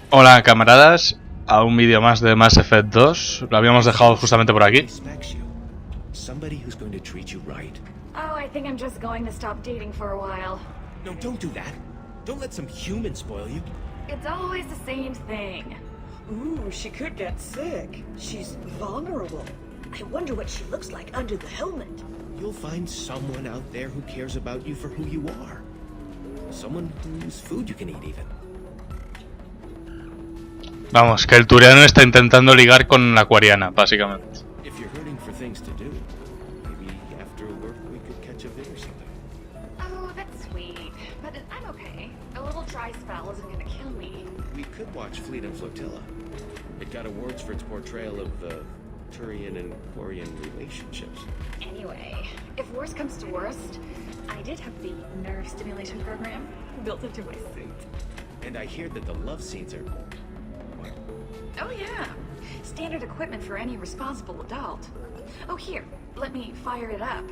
Hola camaradas, a un vídeo más de Mass Effect 2. Lo habíamos dejado justamente por aquí. Somebody who's going to treat you right. Oh, I think I'm just going to stop dating for a while. No, don't do that. Don't let some human spoil you. It's always the same thing. Ooh, she could get sick. She's vulnerable. I wonder what she looks like under the helmet. You'll find someone out there who cares about you for who you are. Someone whose food you can eat even. Vamos, que el turiano está intentando ligar con la acuariana, básicamente. If you're hurting for things to do, maybe after work we could catch a beer or something. Oh, that's sweet. But I'm okay. A little dry spell isn't gonna kill me. We could watch Fleet and Flotilla. It got awards for its portrayal of Turian and Quarian relationships. Anyway, if worst comes to worst, I did have the nerve stimulation program built into my suit. And I hear that the love scenes are... Oh yeah, standard equipment for any responsible adult. Oh here, let me fire it up.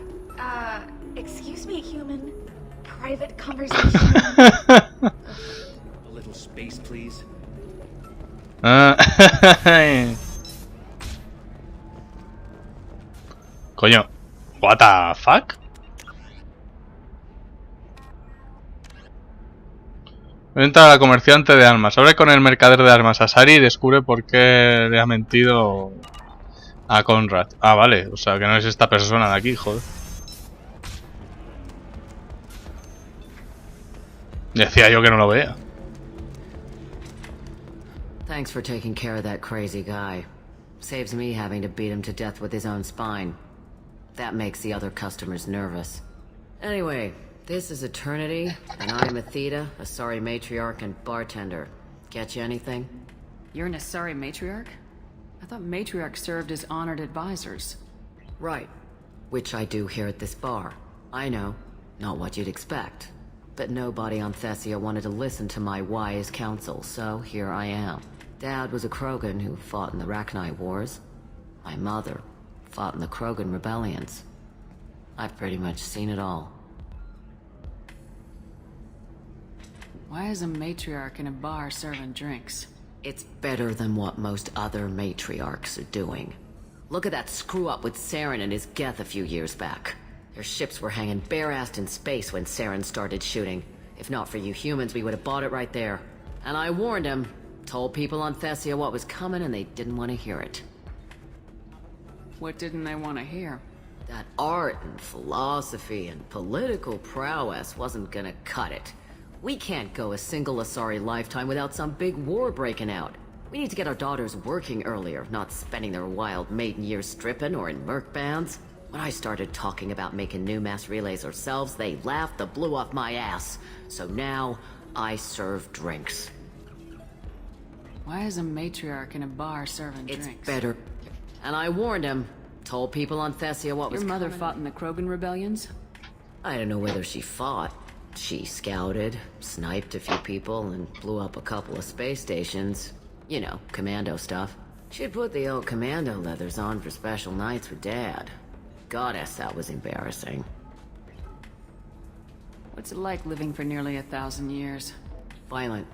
Excuse me, human. Private conversation. A little space, please. Coño, what the fuck? Entra a la comerciante de armas. Habla con el mercader de armas Asari y descubre por qué le ha mentido a Conrad. Ah, vale. O sea, que no es esta persona de aquí, joder. Decía yo que no lo veía. Thanks for taking care of that crazy guy. Saves me having to beat him to death with his own spine. That makes the other customers nervous. Anyway, this is Eternity, and I'm Athena, Asari matriarch and bartender. Get you anything? You're an Asari matriarch? I thought matriarchs served as honored advisors. Right. Which I do here at this bar. I know, not what you'd expect. But nobody on Thessia wanted to listen to my wise counsel, so here I am. Dad was a Krogan who fought in the Rachni Wars. My mother fought in the Krogan rebellions. I've pretty much seen it all. Why is a matriarch in a bar serving drinks? It's better than what most other matriarchs are doing. Look at that screw-up with Saren and his Geth a few years back. Their ships were hanging bare-assed in space when Saren started shooting. If not for you humans, we would have bought it right there. And I warned him. Told people on Thessia what was coming and they didn't want to hear it. What didn't they want to hear? That art and philosophy and political prowess wasn't gonna cut it. We can't go a single Asari lifetime without some big war breaking out. We need to get our daughters working earlier, not spending their wild maiden years stripping or in merc bands. When I started talking about making new mass relays ourselves, they laughed the blue off my ass. So now, I serve drinks. Why is a matriarch in a bar serving It's drinks? better. And I warned him. Told people on Thessia what was Your mother coming. fought in the Krogan rebellions? I don't know whether she fought. She scouted, sniped a few people, and blew up a couple of space stations. You know, commando stuff. She'd put the old commando leathers on for special nights with Dad. Goddess, that was embarrassing. What's it like living for nearly 1,000 years? Violent.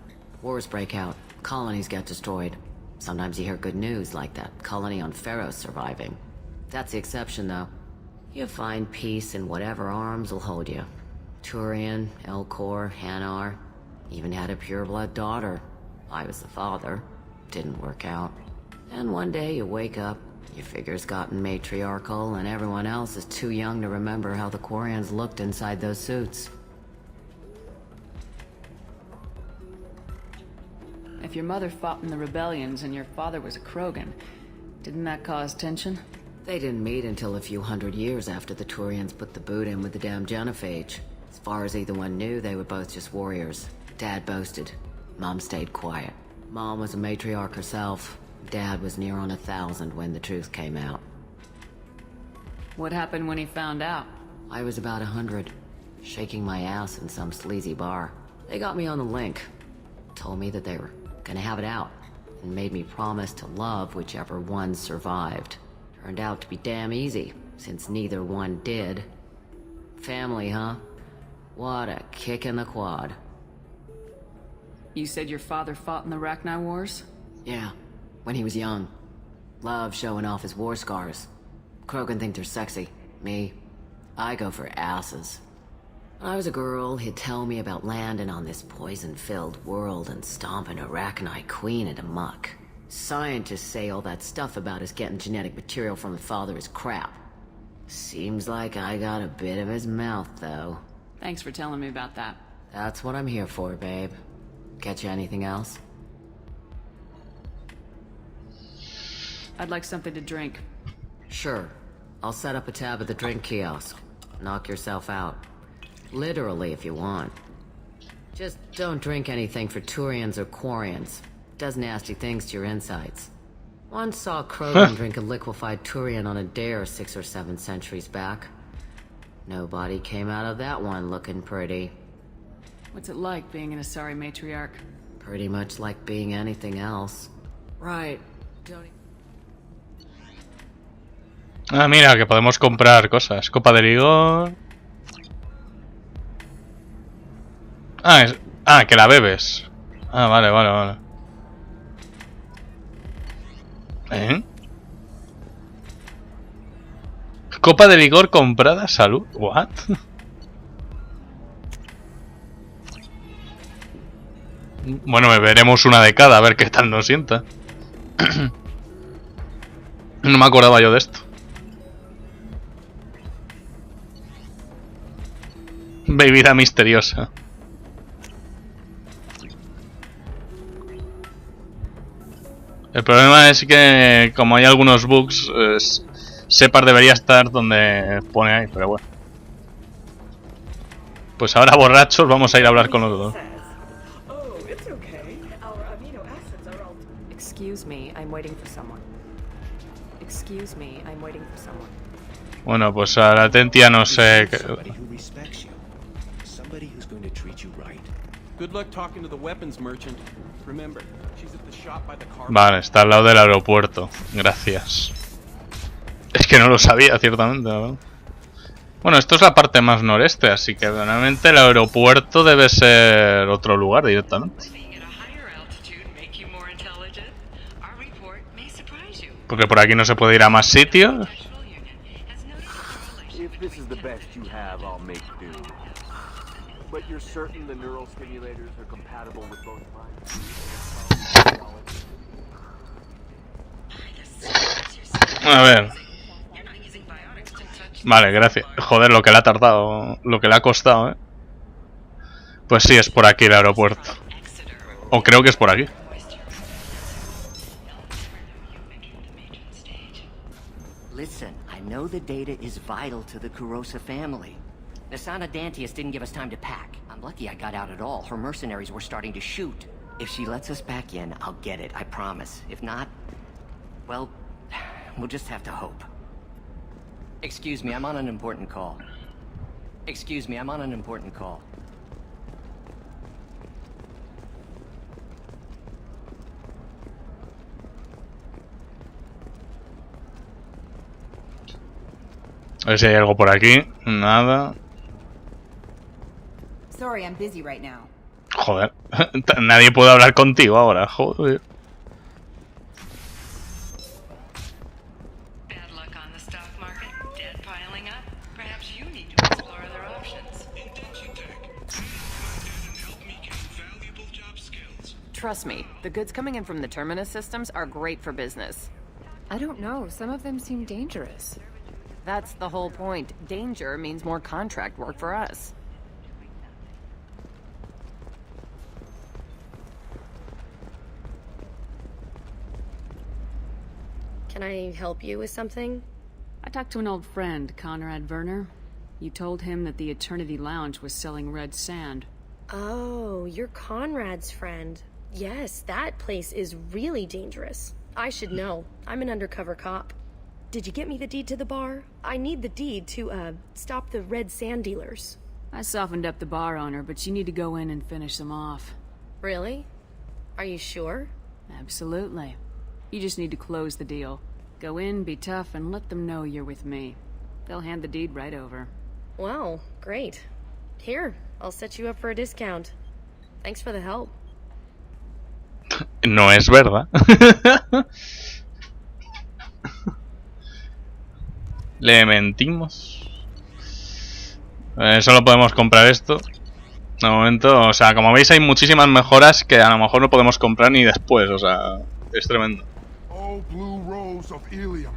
Wars break out. Colonies get destroyed. Sometimes you hear good news, like that colony on Pharaoh surviving. That's the exception, though. You find peace in whatever arms will hold you. Turian, Elcor, Hanar. Even had a pureblood daughter. I was the father. Didn't work out. And one day you wake up, your figure's gotten matriarchal, and everyone else is too young to remember how the Quarians looked inside those suits. If your mother fought in the rebellions and your father was a Krogan, didn't that cause tension? They didn't meet until a few hundred years after the Turians put the boot in with the damn genophage. As far as either one knew, they were both just warriors. Dad boasted. Mom stayed quiet. Mom was a matriarch herself. Dad was near on 1,000 when the truth came out. What happened when he found out? I was about 100, shaking my ass in some sleazy bar. They got me on the link. Told me that they were gonna have it out, and made me promise to love whichever one survived. Turned out to be damn easy, since neither one did. Family, huh? What a kick in the quad. You said your father fought in the Rachni Wars? Yeah, when he was young. Loved showing off his war scars. Krogan think they're sexy. Me, I go for asses. When I was a girl, he'd tell me about landing on this poison-filled world and stomping a Rachni queen into muck. Scientists say all that stuff about us getting genetic material from the father is crap. Seems like I got a bit of his mouth, though. Thanks for telling me about that. That's what I'm here for, babe. Get you anything else? I'd like something to drink. Sure. I'll set up a tab at the drink kiosk. Knock yourself out. Literally, if you want. Just don't drink anything for Turians or Quarians. Does nasty things to your insides. Once saw Krogan drink a liquefied Turian on a dare 6 or 7 centuries back. Nobody came out of that one looking pretty. What's it like being an Asari matriarch? Pretty much like being anything else. Right. Ah, mira, que podemos comprar cosas. Copa de licor. Ah, que la bebes. Ah, vale. ¿Eh? Copa de licor comprada, salud. What? Bueno, beberemos una de cada, a ver qué tal nos sienta. No me acordaba yo de esto. Bebida misteriosa. El problema es que, como hay algunos bugs, Separ debería estar donde pone ahí, pero bueno. Pues ahora, borrachos, vamos a ir a hablar con los dos. Bueno, pues a la Tentia no sé... Vale, está al lado del aeropuerto. Gracias. Es que no lo sabía, ciertamente, ¿no? Bueno, esto es la parte más noreste, así que realmente el aeropuerto debe ser otro lugar directamente. Porque por aquí no se puede ir a más sitios. A ver. Vale, gracias. Joder, lo que le ha tardado. Lo que le ha costado, Pues sí, es por aquí el aeropuerto. O creo que es por aquí. Listen, I know the data is vital to the Kurosa family. Nasana Dantius didn't give us time to pack. I'm lucky I got out at all. Her mercenaries were starting to shoot. If she lets us back in, I'll get it, I promise. If not, well, we'll just have to hope. Excuse me, I'm on an important call. Excuse me, I'm on an important call. A ver si hay algo por aquí. Nada. Sorry, I'm busy right now. Joder. Nadie puede hablar contigo ahora. Joder. Trust me, the goods coming in from the Terminus systems are great for business. I don't know, some of them seem dangerous. That's the whole point. Danger means more contract work for us. Can I help you with something? I talked to an old friend, Conrad Werner. You told him that the Eternity Lounge was selling red sand. Oh, you're Conrad's friend. Yes, that place is really dangerous. I should know. I'm an undercover cop. Did you get me the deed to the bar? I need the deed to, stop the red sand dealers. I softened up the bar owner, but you need to go in and finish them off. Really? Are you sure? Absolutely. You just need to close the deal. Go in, be tough, and let them know you're with me. They'll hand the deed right over. Wow, great. Here, I'll set you up for a discount. Thanks for the help. No es verdad. Le mentimos. Solo podemos comprar esto. De momento, o sea, como veis hay muchísimas mejoras que a lo mejor no podemos comprar ni después, o sea, es tremendo. Oh, blue rose of Ilium,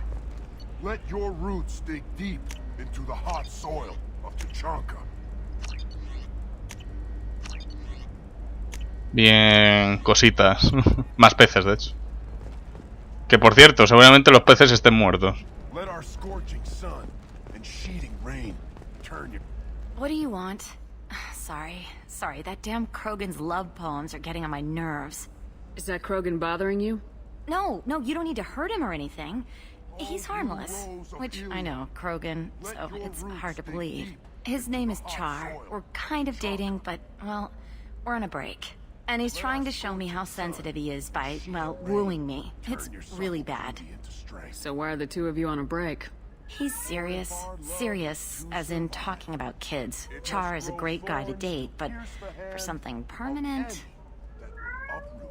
let your roots dig deep into the hot soil of Tuchanka. Bien, cositas. Más peces, de hecho. Que por cierto, seguramente los peces estén muertos. Let our scorching sun and sheeting rain turn you. What do you want? Sorry, that damn Krogan's love poems are getting on my nerves. Is that Krogan bothering you? No, you don't need to hurt him or anything. He's harmless. Which, I know, Krogan, so it's hard to believe. His name is Char. We're kind of dating, but, well, we're on a break. And he's trying to show me how sensitive he is by, well, wooing me. It's really bad. So why are the two of you on a break? He's serious, as in talking about kids. Char is a great guy to date, but for something permanent...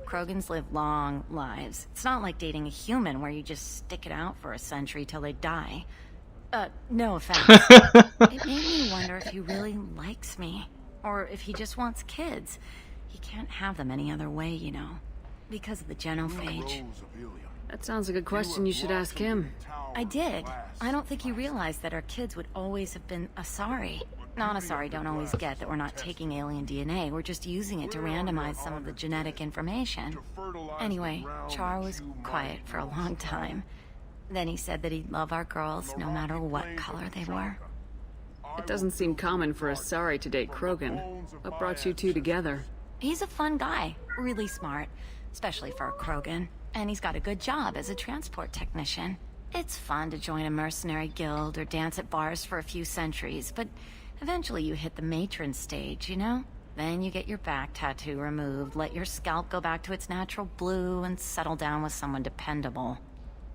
Krogans live long lives. It's not like dating a human where you just stick it out for a century till they die. No offense. It made me wonder if he really likes me. Or if he just wants kids. He can't have them any other way, you know. Because of the genophage. That sounds like a question you should ask him. I did. I don't think he realized that our kids would always have been Asari. Non-Asari don't always get that we're not taking alien DNA, we're just using it to randomize some of the genetic information. Anyway, Char was quiet for a long time. Then he said that he'd love our girls no matter what color they were. It doesn't seem common for Asari to date Krogan. What brought you two together? He's a fun guy, really smart, especially for a Krogan. And he's got a good job as a transport technician. It's fun to join a mercenary guild or dance at bars for a few centuries, but eventually you hit the matron stage, you know? Then you get your back tattoo removed, let your scalp go back to its natural blue, and settle down with someone dependable.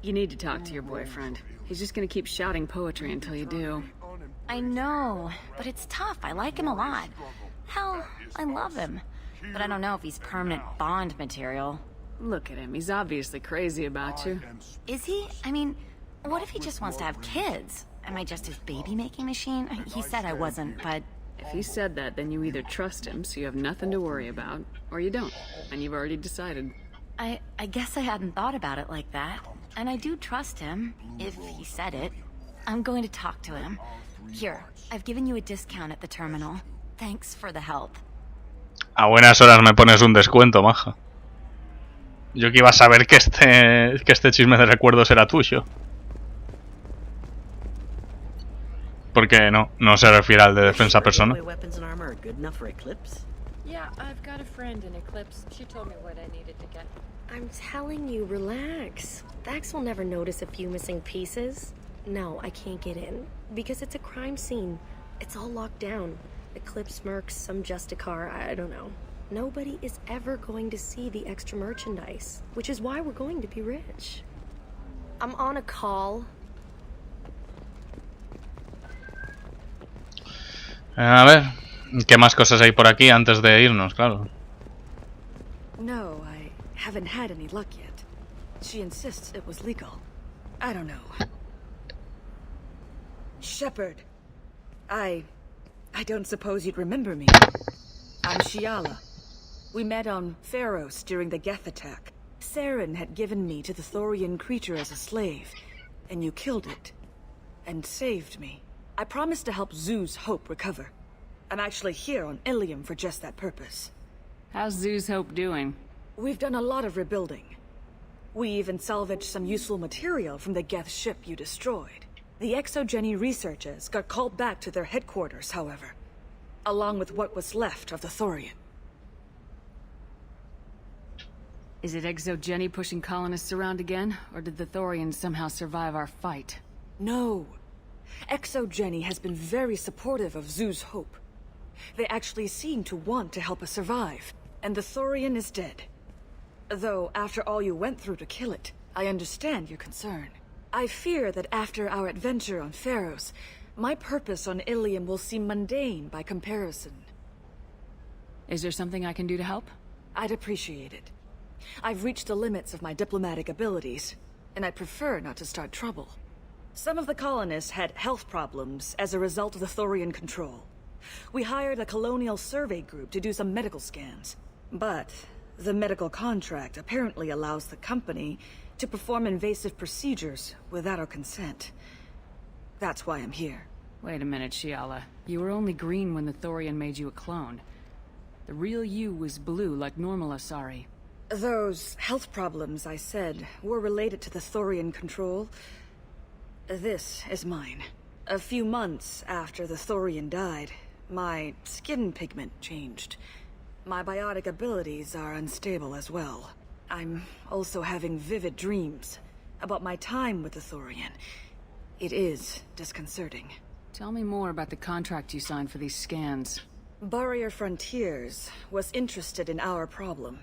You need to talk to your boyfriend. He's just gonna keep shouting poetry until you do. I know, but it's tough. I like him a lot. Hell, I love him. But I don't know if he's permanent Bond material. Look at him. He's obviously crazy about you. Is he? I mean, what if he just wants to have kids? Am I just his baby-making machine? He said I wasn't, but... If he said that, then you either trust him, so you have nothing to worry about, or you don't, and you've already decided. I guess I hadn't thought about it like that. And I do trust him, if he said it. I'm going to talk to him. Here, I've given you a discount at the terminal. Thanks for the help. A buenas horas me pones un descuento, maja. Yo que iba a saber que este chisme de recuerdos era tuyo. Porque no se refiere al de defensa personal. Yeah, I've got a friend in Eclipse. She told me what I needed to get. I'm telling you, relax. Vax will never notice a few missing pieces. No, I can't get in. Because it's a crime scene. It's all locked down. Eclipse mercs, some Justicar, I don't know. Nobody is ever going to see the extra merchandise, which is why we're going to be rich. I'm on a call. A ver, ¿qué más cosas hay por aquí antes de irnos? Claro. No, I haven't had any luck yet. She insists it was legal. I don't know. Shepard, I don't suppose you'd remember me. I'm Shiala. We met on Pharos during the Geth attack. Saren had given me to the Thorian creature as a slave, and you killed it. And saved me. I promised to help Zoo's Hope recover. I'm actually here on Ilium for just that purpose. How's Zoo's Hope doing? We've done a lot of rebuilding. We even salvaged some useful material from the Geth ship you destroyed. The Exogeny researchers got called back to their headquarters, however, along with what was left of the Thorian. Is it Exogeny pushing colonists around again, or did the Thorians somehow survive our fight? No. Exogeny has been very supportive of Zoo's Hope. They actually seem to want to help us survive, and the Thorian is dead. Though, after all you went through to kill it, I understand your concern. I fear that after our adventure on Pharos, my purpose on Ilium will seem mundane by comparison. Is there something I can do to help? I'd appreciate it. I've reached the limits of my diplomatic abilities, and I prefer not to start trouble. Some of the colonists had health problems as a result of the Thorian control. We hired a colonial survey group to do some medical scans, but the medical contract apparently allows the company to perform invasive procedures without our consent. That's why I'm here. Wait a minute, Shiala. You were only green when the Thorian made you a clone. The real you was blue like normal Asari. Those health problems I said were related to the Thorian control. This is mine. A few months after the Thorian died, my skin pigment changed. My biotic abilities are unstable as well. I'm also having vivid dreams about my time with the Thorian. It is disconcerting. Tell me more about the contract you signed for these scans. Barrier Frontiers was interested in our problem.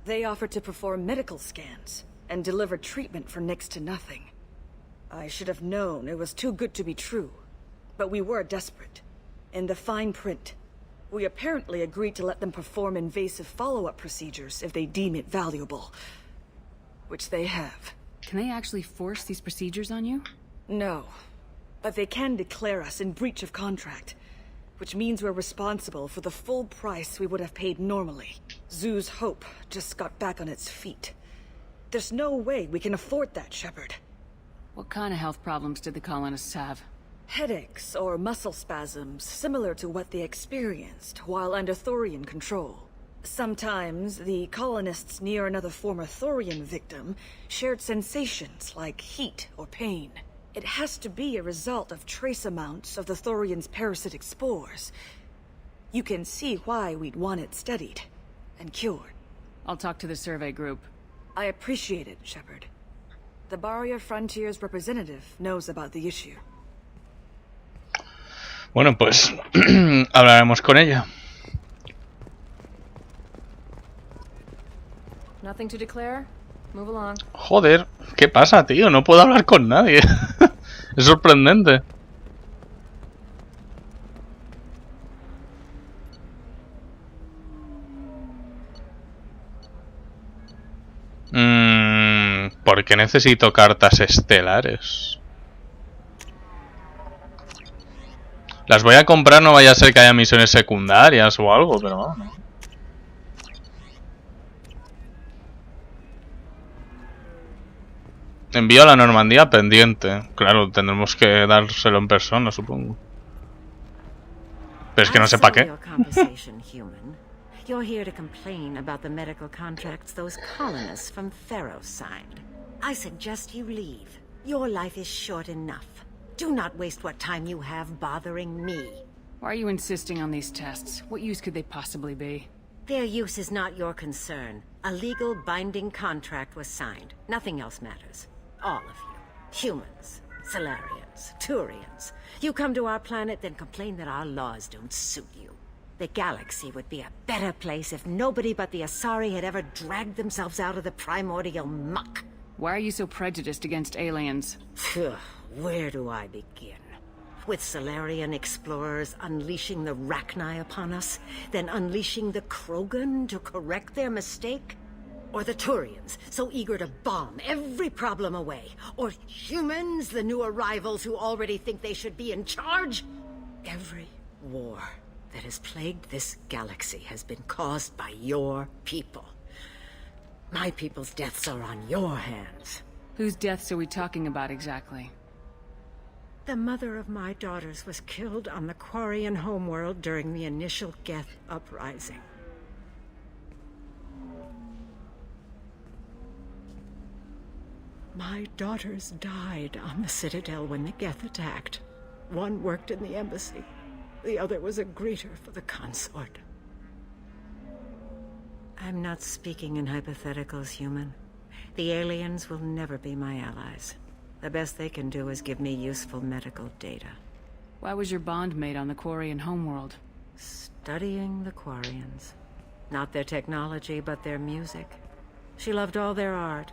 They offered to perform medical scans and deliver treatment for next to nothing. I should have known it was too good to be true, but we were desperate. In the fine print, we apparently agreed to let them perform invasive follow-up procedures if they deem it valuable. Which they have. Can they actually force these procedures on you? No, but they can declare us in breach of contract, which means we're responsible for the full price we would have paid normally. Zoo's Hope just got back on its feet. There's no way we can afford that, Shepard. What kind of health problems did the colonists have? Headaches or muscle spasms similar to what they experienced while under Thorian control. Sometimes the colonists near another former Thorian victim shared sensations like heat or pain. It has to be a result of trace amounts of the Thorian's parasitic spores. You can see why we'd want it studied and cured. I'll talk to the survey group. I appreciate it, Shepard. The Barrier Frontiers representative knows about the issue. Bueno, pues hablaremos con ella. Nothing to declare? Move along. Joder, ¿qué pasa, tío? No puedo hablar con nadie. Es sorprendente. ¿Por qué necesito cartas estelares? Las voy a comprar, no vaya a ser que haya misiones secundarias o algo, pero vamos. Envío a la Normandía pendiente. Claro, tendremos que dárselo en persona, supongo. Pero es que no sé para qué. You're here to complain about the medical contracts those colonists from Theros signed. I suggest you leave. Your life is short enough. Do not waste what time you have bothering me. Why are you insisting on these tests? What use could they possibly be? Their use is not your concern. A legal binding contract was signed. Nothing else matters. All of you. Humans, Solarians, Turians. You come to our planet, then complain that our laws don't suit you. The galaxy would be a better place if nobody but the Asari had ever dragged themselves out of the primordial muck. Why are you so prejudiced against aliens? Where do I begin? With Solarian explorers unleashing the Rachni upon us, then unleashing the Krogan to correct their mistake? Or the Turians, so eager to bomb every problem away? Or humans, the new arrivals who already think they should be in charge? Every war that has plagued this galaxy has been caused by your people. My people's deaths are on your hands. Whose deaths are we talking about exactly? The mother of my daughters was killed on the Quarian homeworld during the initial Geth uprising. My daughters died on the Citadel when the Geth attacked. One worked in the embassy. The other was a greeter for the consort. I'm not speaking in hypotheticals, human. The aliens will never be my allies. The best they can do is give me useful medical data. Why was your bond made on the Quarian homeworld? Studying the Quarians. Not their technology, but their music. She loved all their art.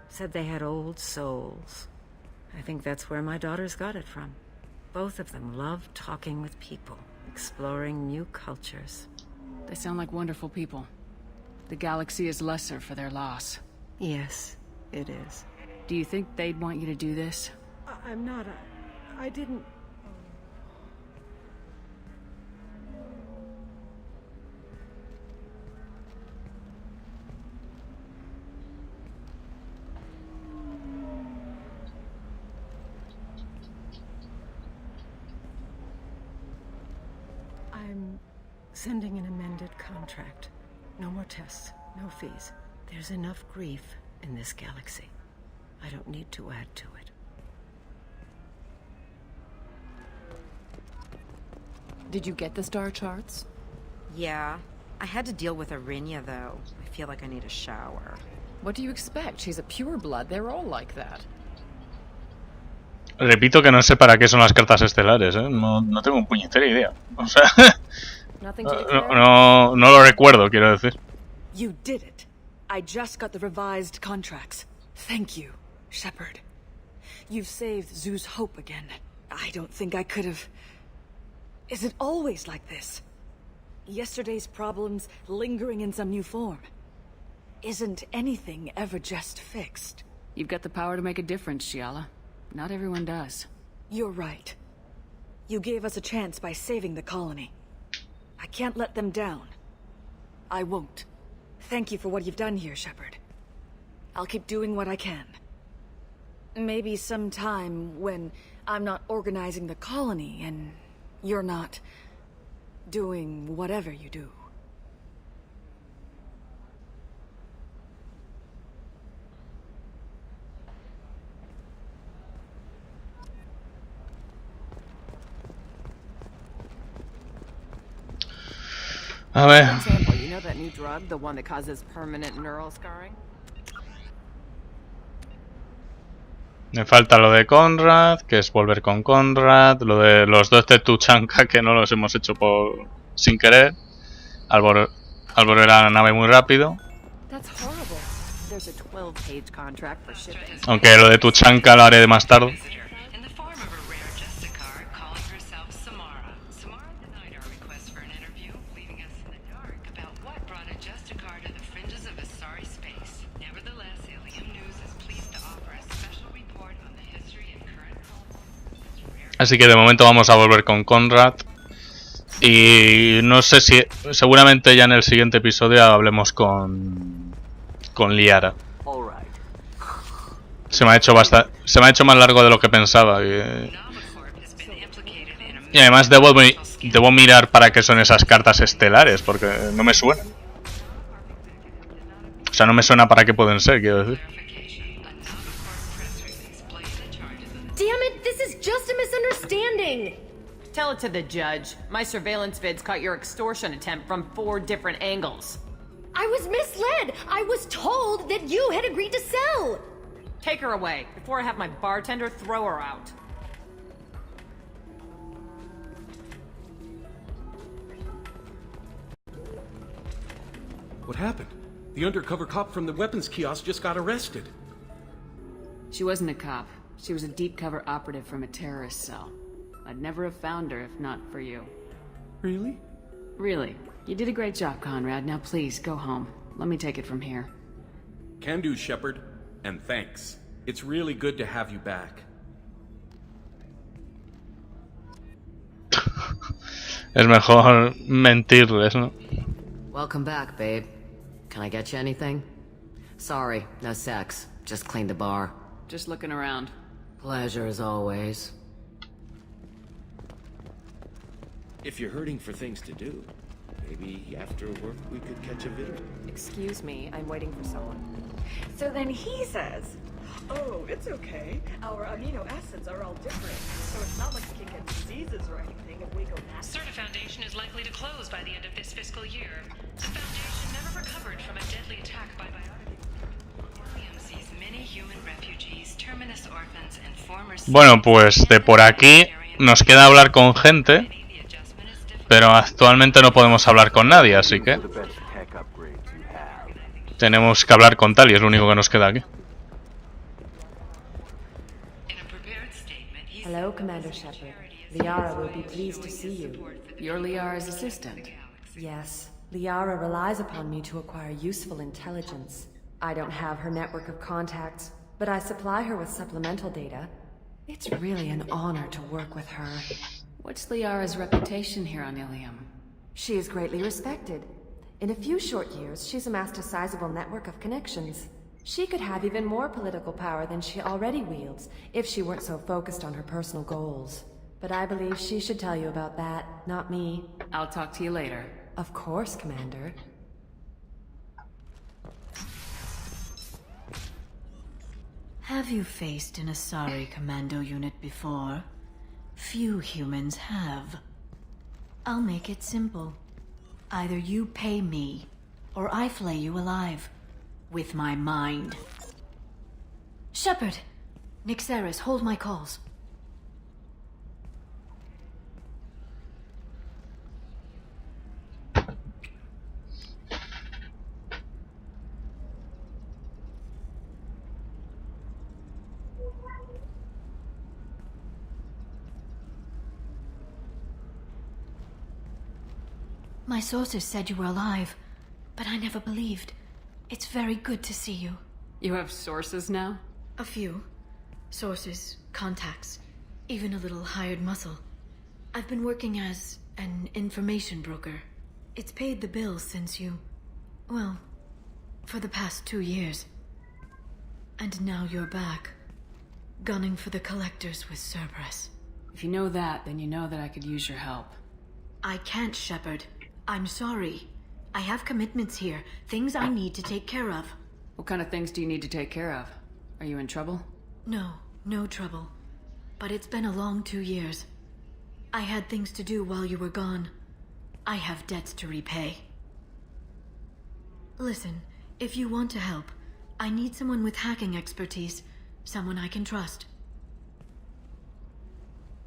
Said they had old souls. I think that's where my daughters got it from. Both of them love talking with people, exploring new cultures. They sound like wonderful people. The galaxy is lesser for their loss. Yes, it is. Do you think they'd want you to do this? I'm not. I didn't. I'm sending an amended contract. No more tests, no fees. There's enough grief in this galaxy. I don't need to add to it. Did you get the star charts? Yeah. I had to deal with Arinya, though. I feel like I need a shower. What do you expect? She's a pureblood. They're all like that. Repito que no sé para qué son las cartas estelares, ¿eh? No tengo un puñetera idea. O sea, no lo recuerdo, quiero decir. You did it. I just got the revised contracts. Thank you, Shepard. You've saved Zoo's hope again. I don't think I could have... Is it always like this? Yesterday's problems lingering in some new form. Isn't anything ever just fixed? You've got the power to make a difference, Shiala. Not everyone does. You're right. You gave us a chance by saving the colony. I can't let them down. I won't. Thank you for what you've done here, Shepard. I'll keep doing what I can. Maybe sometime when I'm not organizing the colony and you're not doing whatever you do. A ver. For example, you know that new drug, the one that causes permanent neural scarring? Me falta lo de Conrad, que es volver con Conrad, lo de los dos de Tuchanka, que no los hemos hecho sin querer, al volver a la nave muy rápido. Aunque lo de Tuchanka lo haré más tarde. Así que de momento vamos a volver con Conrad. Y no sé si... Seguramente ya en el siguiente episodio hablemos con Liara. Se me ha hecho más largo de lo que pensaba. Y además debo mirar para qué son esas cartas estelares, porque no me suenan. O sea, no me suena para qué pueden ser, quiero decir. Damn it, this is just a misunderstanding! Tell it to the judge. My surveillance vids caught your extortion attempt from 4 different angles. I was misled! I was told that you had agreed to sell! Take her away, before I have my bartender throw her out. What happened? The undercover cop from the weapons kiosk just got arrested. She wasn't a cop. She was a deep-cover operative from a terrorist cell. I'd never have found her if not for you. Really? Really. You did a great job, Conrad. Now please, go home. Let me take it from here. Can do, Shepard. And thanks. It's really good to have you back. Es mejor mentirles, ¿no? Welcome back, babe. Can I get you anything? Sorry, no sex. Just cleaned the bar. Just looking around. Pleasure as always. If you're hurting for things to do, maybe after work we could catch a video. Excuse me, I'm waiting for someone. So then he says, oh, it's okay. Our amino acids are all different, so it's not like we can get diseases or anything if we go nasty. Certa Foundation is likely to close by the end of this fiscal year. The Foundation never recovered from a deadly attack by Bueno, pues de por aquí nos queda hablar con gente, pero actualmente no podemos hablar con nadie, así que tenemos que hablar con Tali, es lo único que nos queda aquí. Hello, Commander Shepard. Liara will be pleased to see you. You're Liara's assistant. Yes. Liara relies upon me to acquire useful intelligence. I don't have her network of contacts, but I supply her with supplemental data. It's really an honor to work with her. What's Liara's reputation here on Ilium? She is greatly respected. In a few short years, she's amassed a sizable network of connections. She could have even more political power than she already wields, if she weren't so focused on her personal goals. But I believe she should tell you about that, not me. I'll talk to you later. Of course, Commander. Have you faced an Asari commando unit before? Few humans have. I'll make it simple. Either you pay me, or I flay you alive. With my mind. Shepard! Nixeris, hold my calls. My sources said you were alive, but I never believed. It's very good to see you. You have sources now? A few. Sources, contacts, even a little hired muscle. I've been working as an information broker. It's paid the bills since you... well, for the past 2 years. And now you're back, gunning for the collectors with Cerberus. If you know that, then you know that I could use your help. I can't, Shepard. I'm sorry. I have commitments here, things I need to take care of. What kind of things do you need to take care of? Are you in trouble? No, no trouble. But it's been a long 2 years. I had things to do while you were gone. I have debts to repay. Listen, if you want to help, I need someone with hacking expertise, someone I can trust.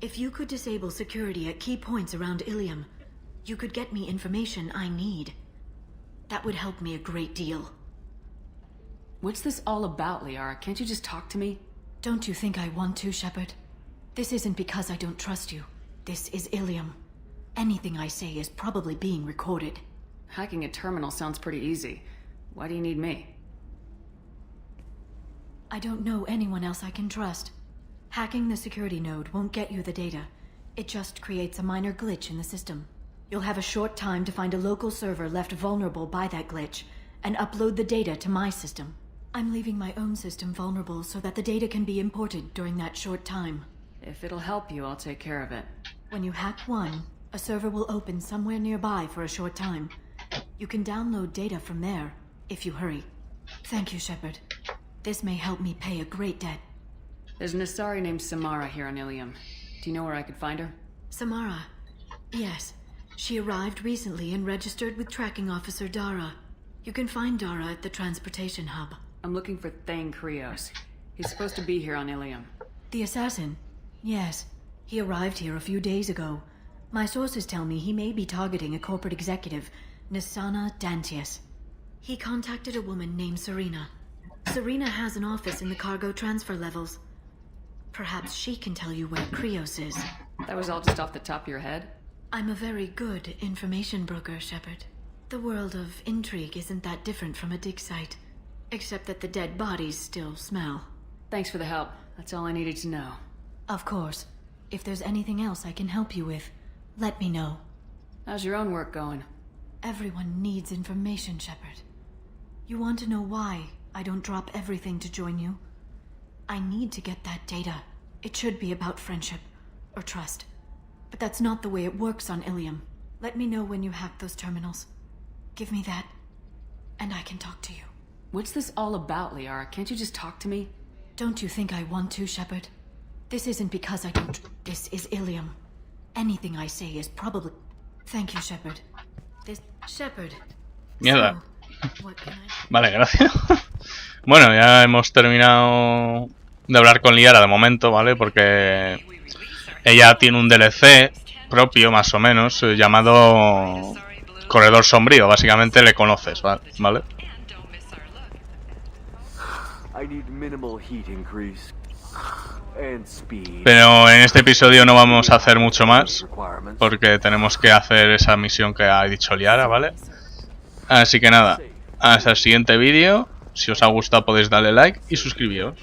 If you could disable security at key points around Ilium, you could get me information I need. That would help me a great deal. What's this all about, Liara? Can't you just talk to me? Don't you think I want to, Shepard? This isn't because I don't trust you. This is Ilium. Anything I say is probably being recorded. Hacking a terminal sounds pretty easy. Why do you need me? I don't know anyone else I can trust. Hacking the security node won't get you the data. It just creates a minor glitch in the system. You'll have a short time to find a local server left vulnerable by that glitch, and upload the data to my system. I'm leaving my own system vulnerable so that the data can be imported during that short time. If it'll help you, I'll take care of it. When you hack one, a server will open somewhere nearby for a short time. You can download data from there, if you hurry. Thank you, Shepard. This may help me pay a great debt. There's an Asari named Samara here on Ilium. Do you know where I could find her? Samara? Yes. She arrived recently and registered with Tracking Officer Dara. You can find Dara at the transportation hub. I'm looking for Thane Krios. He's supposed to be here on Ilium. The assassin? Yes. He arrived here a few days ago. My sources tell me he may be targeting a corporate executive, Nisana Dantius. He contacted a woman named Serena. Serena has an office in the cargo transfer levels. Perhaps she can tell you where Krios is. That was all just off the top of your head? I'm a very good information broker, Shepard. The world of intrigue isn't that different from a dig site, except that the dead bodies still smell. Thanks for the help. That's all I needed to know. Of course. If there's anything else I can help you with, let me know. How's your own work going? Everyone needs information, Shepard. You want to know why I don't drop everything to join you? I need to get that data. It should be about friendship, or trust. But that's not the way it works on Ilium. Let me know when you hack those terminals. Give me that, and I can talk to you. What's this all about, Liara? Can't you just talk to me? Don't you think I want to, Shepard? This isn't because I don't... This is Ilium. Anything I say is probably... Thank you, Shepard. This... Shepard. Mierda. So, what can I... Vale, gracias. Bueno, ya hemos terminado de hablar con Liara de momento, ¿vale? Porque ella tiene un DLC propio, más o menos, llamado Corredor Sombrío. Básicamente le conoces, ¿vale? Pero en este episodio no vamos a hacer mucho más, porque tenemos que hacer esa misión que ha dicho Liara, ¿vale? Así que nada, hasta el siguiente vídeo. Si os ha gustado podéis darle like y suscribiros.